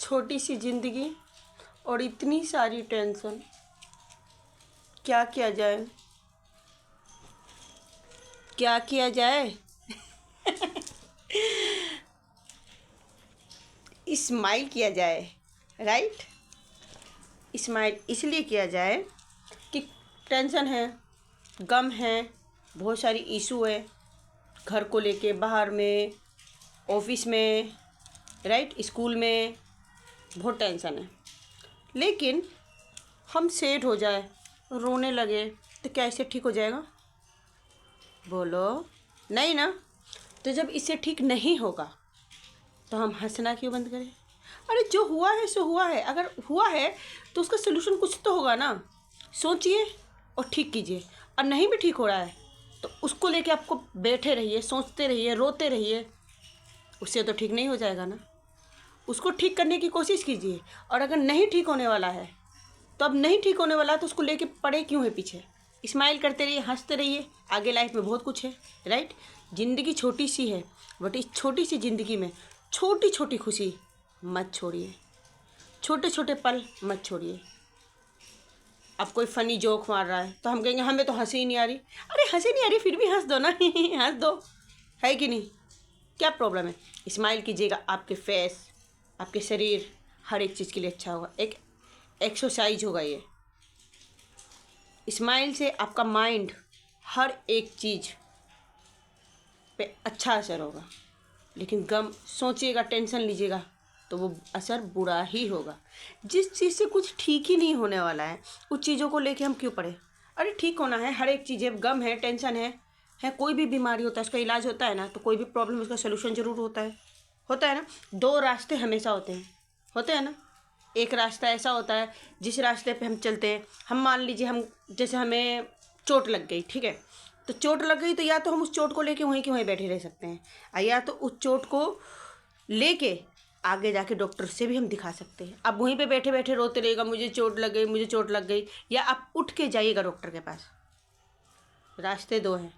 छोटी सी जिंदगी और इतनी सारी टेंशन, क्या किया जाए, क्या किया जाए। स्माइल किया जाए, राइट। स्माइल इसलिए किया जाए कि टेंशन है, गम है, बहुत सारी इशू है, घर को लेके, बाहर में, ऑफिस में, राइट, स्कूल में बहुत टेंशन है। लेकिन हम सेड हो जाए, रोने लगे, तो क्या इससे ठीक हो जाएगा? बोलो, नहीं ना। तो जब इससे ठीक नहीं होगा तो हम हंसना क्यों बंद करें? अरे जो हुआ है सो हुआ है, अगर हुआ है तो उसका सलूशन कुछ तो होगा ना। सोचिए और ठीक कीजिए। और नहीं भी ठीक हो रहा है तो उसको लेके आपको बैठे रहिए, सोचते रहिए, रोते रहिए, उससे तो ठीक नहीं हो जाएगा ना। उसको ठीक करने की कोशिश कीजिए। और अगर नहीं ठीक होने वाला है तो अब नहीं ठीक होने वाला तो उसको लेके पड़े क्यों है पीछे? स्माइल करते रहिए, हंसते रहिए, आगे लाइफ में बहुत कुछ है, राइट। ज़िंदगी छोटी सी है, बट इस छोटी सी ज़िंदगी में छोटी छोटी खुशी मत छोड़िए, छोटे छोटे पल मत छोड़िए। अब कोई फ़नी जोक मार रहा है तो हम कहेंगे हमें तो हंसी ही नहीं आ रही। अरे हंसी नहीं आ रही फिर भी हंस दो ना। हंस दो, है कि नहीं? क्या प्रॉब्लम है? स्माइल कीजिएगा, आपके फेस, आपके शरीर, हर एक चीज़ के लिए अच्छा होगा। एक एक्सरसाइज होगा ये। स्माइल से आपका माइंड, हर एक चीज़ पे अच्छा असर होगा। लेकिन गम सोचिएगा, टेंशन लीजिएगा तो वो असर बुरा ही होगा। जिस चीज़ से कुछ ठीक ही नहीं होने वाला है उस चीज़ों को लेके हम क्यों पड़े? अरे ठीक होना है, हर एक चीज़ है, गम है, टेंशन है कोई भी बीमारी होता है उसका इलाज होता है ना। तो कोई भी प्रॉब्लम उसका सोल्यूशन ज़रूर होता है ना। दो रास्ते हमेशा होते हैं ना। एक रास्ता ऐसा होता है जिस रास्ते पे हम चलते हैं, हम मान लीजिए हम जैसे हमें चोट लग गई, ठीक है, तो चोट लग गई तो या तो हम उस चोट को लेके वहीं के वहीं बैठे रह सकते हैं, या तो उस चोट को लेके आगे जाके डॉक्टर से भी हम दिखा सकते हैं। अब वहीं पे बैठे बैठे रोते रहेगा मुझे चोट लग गई, मुझे चोट लग गई, या आप उठ के जाइएगा डॉक्टर के पास। रास्ते दो हैं।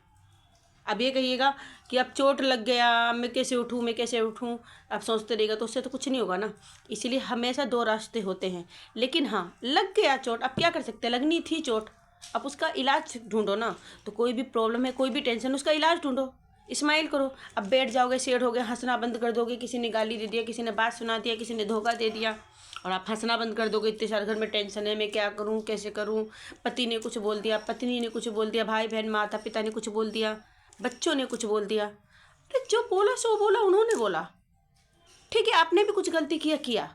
अब ये कहिएगा कि अब चोट लग गया, मैं कैसे उठूँ, मैं कैसे उठूँ, अब सोचते रहेगा तो उससे तो कुछ नहीं होगा ना। इसीलिए हमेशा दो रास्ते होते हैं। लेकिन हाँ, लग गया चोट, अब क्या कर सकते हैं, लगनी थी चोट, अब उसका इलाज ढूंढो ना। तो कोई भी प्रॉब्लम है, कोई भी टेंशन, उसका इलाज ढूंढो, स्माइल करो। अब बैठ जाओगे, सेड हो गए, हंसना बंद कर दोगे, किसी ने गाली दे दिया, किसी ने बात सुना दिया, किसी ने धोखा दे दिया, और आप हंसना बंद कर दोगे, इतने सारे घर में टेंशन है, मैं क्या करूँ, कैसे करूँ, पति ने कुछ बोल दिया, पत्नी ने कुछ बोल दिया, भाई बहन, माता पिता ने कुछ बोल दिया, बच्चों ने कुछ बोल दिया। अरे जो बोला सो बोला, उन्होंने बोला, ठीक है, आपने भी कुछ गलती किया,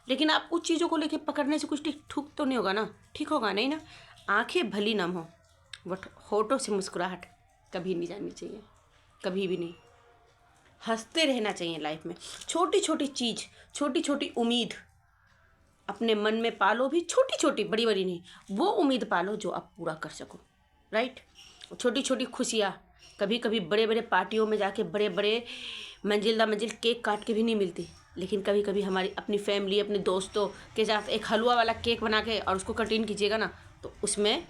लेकिन आप उस चीज़ों को लेके पकड़ने से कुछ ठीक ठुक तो नहीं होगा ना, ठीक होगा नहीं ना। आंखें भली नम हो बट होठों से मुस्कुराहट कभी नहीं जानी चाहिए, कभी भी नहीं। हंसते रहना चाहिए लाइफ में। छोटी छोटी चीज़, छोटी छोटी उम्मीद अपने मन में पालो, भी छोटी छोटी, बड़ी बड़ी नहीं, वो उम्मीद पालो जो आप पूरा कर सको, राइट। छोटी छोटी खुशियाँ, कभी कभी बड़े बड़े पार्टियों में जाके बड़े बड़े मंजिल केक काट के भी नहीं मिलती, लेकिन कभी कभी हमारी अपनी फैमिली, अपने दोस्तों के साथ एक हलवा वाला केक बना के और उसको कटिंग कीजिएगा ना, तो उसमें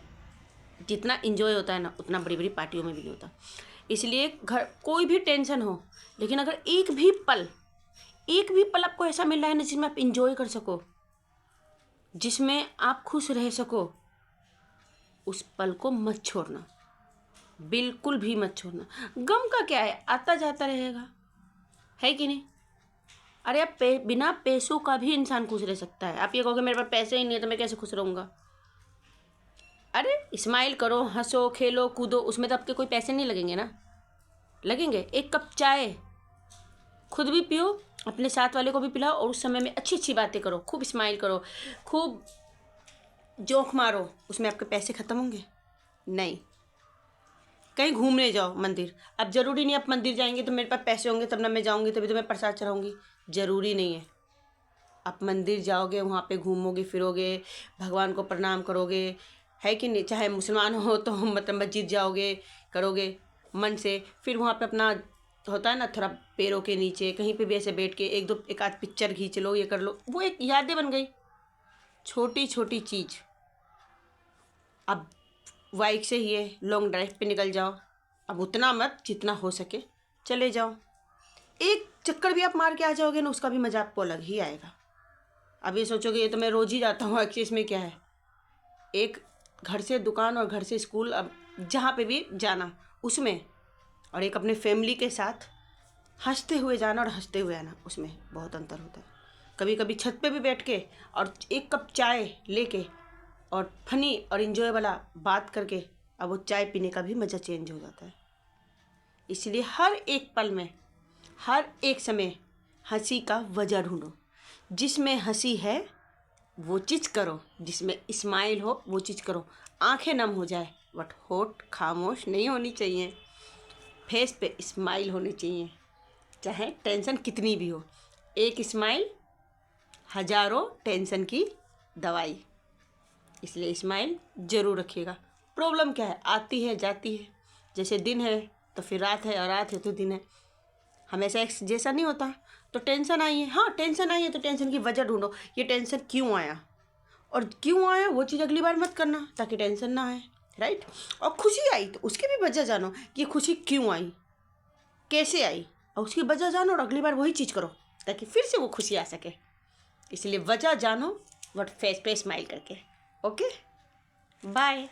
जितना इन्जॉय होता है ना उतना बड़ी बड़ी पार्टियों में भी नहीं होता। इसलिए घर कोई भी टेंशन हो, लेकिन अगर एक भी पल आपको ऐसा मिल रहा है ना जिसमें आप इंजॉय कर सको, जिसमें आप खुश रह सको, उस पल को मत छोड़ना, बिल्कुल भी मत छोड़ना। गम का क्या है, आता जाता रहेगा, है कि नहीं। अरे आप बिना पैसों का भी इंसान खुश रह सकता है। आप ये कहोगे मेरे पास पैसे ही नहीं है तो मैं कैसे खुश रहूँगा? अरे स्माइल करो, हंसो, खेलो, कूदो, उसमें तो आपके कोई पैसे नहीं लगेंगे ना। लगेंगे। एक कप चाय खुद भी पियो, अपने साथ वाले को भी पिलाओ, और उस समय में अच्छी अच्छी बातें करो, खूब स्माइल करो, खूब जोक मारो, उसमें आपके पैसे ख़त्म होंगे? नहीं। कहीं घूमने जाओ, मंदिर, अब ज़रूरी नहीं आप मंदिर जाएंगे तो मेरे पास पैसे होंगे तब ना मैं जाऊँगी, तभी तो मैं प्रसाद चढ़ाऊँगी, ज़रूरी नहीं है। आप मंदिर जाओगे, वहाँ पे घूमोगे फिरोगे, भगवान को प्रणाम करोगे, है कि नहीं। चाहे मुसलमान हो तो मतलब मस्जिद जाओगे, करोगे मन से, फिर वहाँ पे अपना होता है ना थोड़ा पैरों के नीचे कहीं पे भी ऐसे बैठ के एक आध पिक्चर खींच लो, ये कर लो, वो एक यादें बन गई। छोटी छोटी चीज़। अब बाइक से ही है, लॉन्ग ड्राइव पे निकल जाओ, अब उतना मत, जितना हो सके चले जाओ। एक चक्कर भी आप मार के आ जाओगे ना, उसका भी मज़ा आपको अलग ही आएगा। अब ये सोचोगे ये तो मैं रोज़ ही जाता हूँ, एक्चुअली इसमें क्या है, एक घर से दुकान और घर से स्कूल, अब जहाँ पे भी जाना उसमें, और एक अपने फैमिली के साथ हंसते हुए जाना और हंसते हुए आना, उसमें बहुत अंतर होता है। कभी कभी छत पे भी बैठ के और एक कप चाय लेके और फनी और इन्जॉय वाला बात करके, अब वो चाय पीने का भी मज़ा चेंज हो जाता है। इसलिए हर एक पल में, हर एक समय हंसी का वजह ढूंढो। जिसमें हंसी है वो चीज़ करो, जिसमें स्माइल हो वो चीज़ करो। आंखें नम हो जाए बट होठ खामोश नहीं होनी चाहिए, फेस पे स्माइल होनी चाहिए, चाहे टेंशन कितनी भी हो। एक स्माइल हजारों टेंशन की दवाई। इसलिए स्माइल ज़रूर रखिएगा। प्रॉब्लम क्या है, आती है जाती है, जैसे दिन है तो फिर रात है और रात है तो दिन है, हमेशा एक जैसा नहीं होता। तो टेंशन आई है, हाँ टेंशन आई है तो टेंशन की वजह ढूंढो, ये टेंशन क्यों आया, और क्यों आया वो चीज़ अगली बार मत करना ताकि टेंशन ना आए, राइट। और खुशी आई तो उसकी भी वजह जानो कि ये खुशी क्यों आई, कैसे आई, और उसकी वजह जानो और अगली बार वही चीज़ करो ताकि फिर से वो खुशी आ सके। इसलिए वजह जानो बट फेस पे स्माइल करके। Okay, bye.